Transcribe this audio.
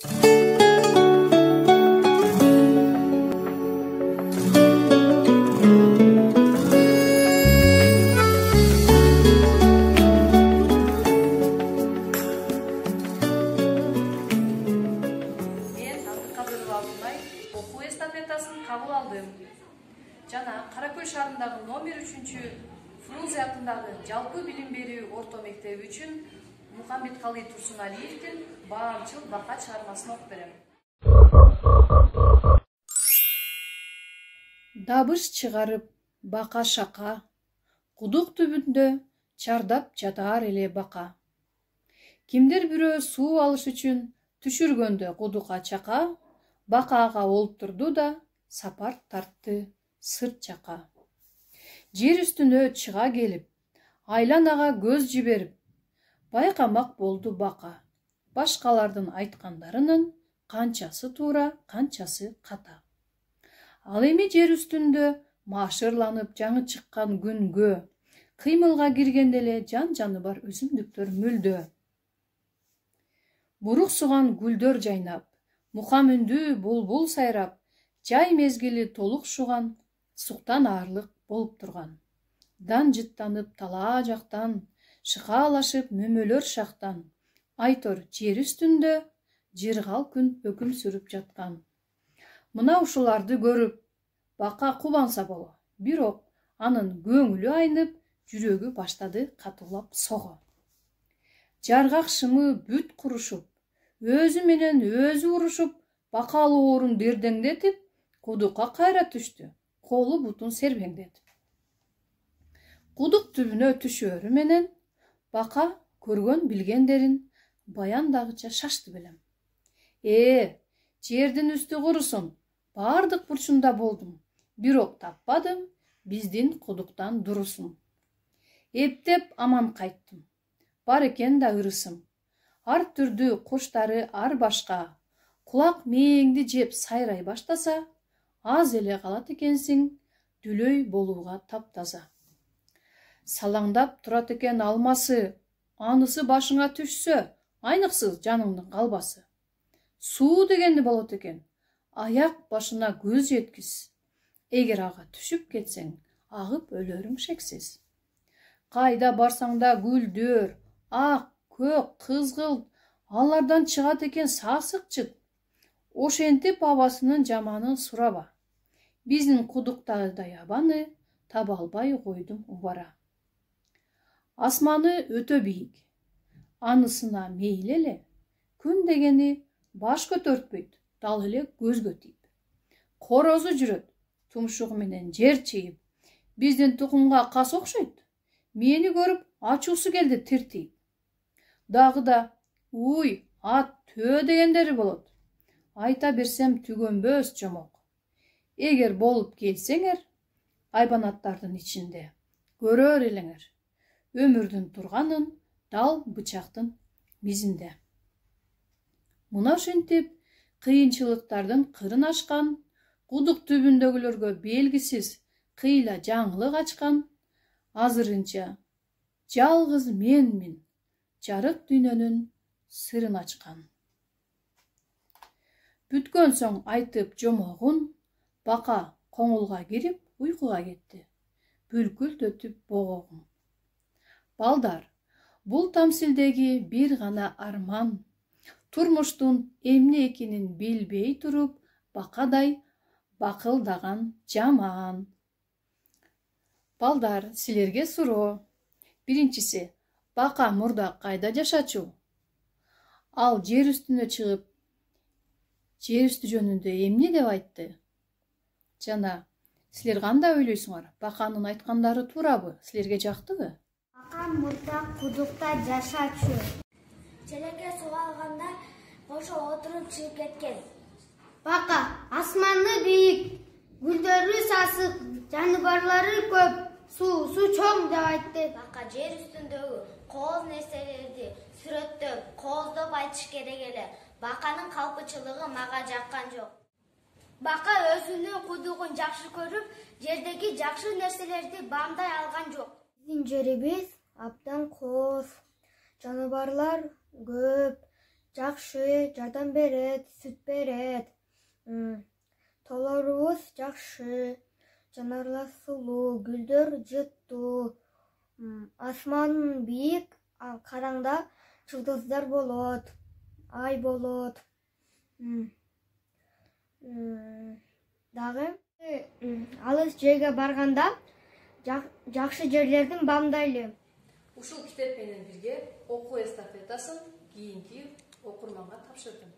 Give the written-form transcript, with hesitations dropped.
Окуу эстафетасын кабыл алдым. Жана Каракөл шаарындагы номер 3 Фрунзе атындагы жалпы билим берүү орто мектеби үчүн Мухаммедкалый Турсуналиевдин Баамчыл бака чыгармасын окуп берем. Дабыш чыгарып бака шака, кудук түбүндө чардап жатар эле бака. Кимдир бирөө суу алыш үчүн түшүргөндө кудукка чака, бакаага олтурду да сапар тартты сырт жака. Жер үстүнө чыга келип, айланага көз жиберип, байкамак болду бака. Башкалардын айткандарынын канчасы туура, канчасы ката. Ал эми жер үстүндө машырланып жаңы чыккан күнгө, кыймылга киргенде эле жан-жаны бар өсүмдүктөр мүлдө. Бурук суган гүлдөр жайнап, мукам үндүү булбул сайрап, жай мезгили толукшуган, суктан аарлык болуп турган. Дан жыттанып талаа жактан, шыкаалашып мөмөлөр шактан, айтор жер үстүндө жыргал күн өкүм сүрүп жаткан. Мына ушуларды көрүп, бака кубанса боло, бирок анын көңүлү айнып, жүрөгү баштады катуулап сого. Жаргак шымы бүт курушуп, өзү менен өзү урушуп, бакалуу оорун дирдеңдетип, кудукка кайра түштү, колу бутун сербеңдетип. Кудук түбүнө түшөөрү менен бака көргөн билгендерин баяндагыча шашты белем. Жердин үстү курусун, бардык бурчунда болдум, бирок таппадым биздин кудуктан дурусун. Эптеп аман кайттым, бар экен да ырысым. Ар түрдүү куштары ар башка, кулак мээңди жеп сайрай баштаса, аз эле калат экенсиң, дүлөй болууга таптаза. Салаңдап турат экен алмасы, анысы башыңа түшсө, айныксыз жаныңдын калбасы. Суу дегенди болот экен, аяк башына көз жеткиз. Эгер ага түшүп кетсең, агып өлөрүң шексиз. Кайда барсаң да гүлдөр, ак, көк, кызгылт, алардан чыгат экен сасык жыт. Ошентип абасынын жаманын сураба. Биздин кудуктагыдай абаны таба албай койдум убара. Асманы өтө бийик, анысына мейли эле, күн дегени баш көтөртпөйт, дал эле көзгө тийип. Корозу жүрөт, тумшугу менен жер чыйып, биздин тукумга кас окшойт. Мени көрүп ачуусу келди тиртип. Дагы да уй, ат, төө дегендери болот. Айта берсем түгөнбөс жомок. Эгер болуп келсеңер, айбанаттардын ичинде көрөр элеңер. Өмүрдүн турганын дал бычактын мизинде. Мына ошентип кыйынчылыктардын кырын ашкан, кудук түбүндөгүлөргө белгисиз кыйла жаңылык ачкан, азырынча жалгыз менмин, жарык дүйнөнүн сырын ачкан. Бүткөн соң айтып жомогун, бака коңулга кирип уйкуга кетти, бүлкүлдөтүп богогун. Балдар, бул тамсилдеги бир гана арман, турмуштун эмне экенин билбей туруп, бакадай бакылдаган жаман. Балдар, силерге суроо. Биринчиси, бака мурда кайда жашачу? Ал жер үстүнө чыгып, жер үстү жөнүндө эмне деп айтты? Жана, силер кандай ойлойсуңар? Баканын айткандары туурабы? Силерге жактыбы? Бака мурда кудукта жашачу. Желекке суу алганда кошо отуруп чыгып кеткен. Бака асманы бийик, гүлдөрү сасык, жаныбарлары көп, суусу чоң деп айтты. Бака жер үстүндөгү кооз нерселерди сүрөттөп, кооздоп айтыш керек эле. Баканын калпычылыгы мага жаккан жок. Бака өзүнүн кудугун жакшы көрүп, жердеги жакшы нерселерди баамдай алган жок. Биздин жерибиз абдан кооз, жаныбарлар көп, жакшы, жардам берет, сүт берет. Тоолорубуз жакшы, жанарлар сулуу, гүлдөр жыттуу. Асман бийик, караңда жылдыздар болот, ай болот. Дагы алыс жерге барганда жакшы жерлердин бамдайлы. Ушул китеп менен бирге окуу эстафетасын кийинки окурманга тапшырдым.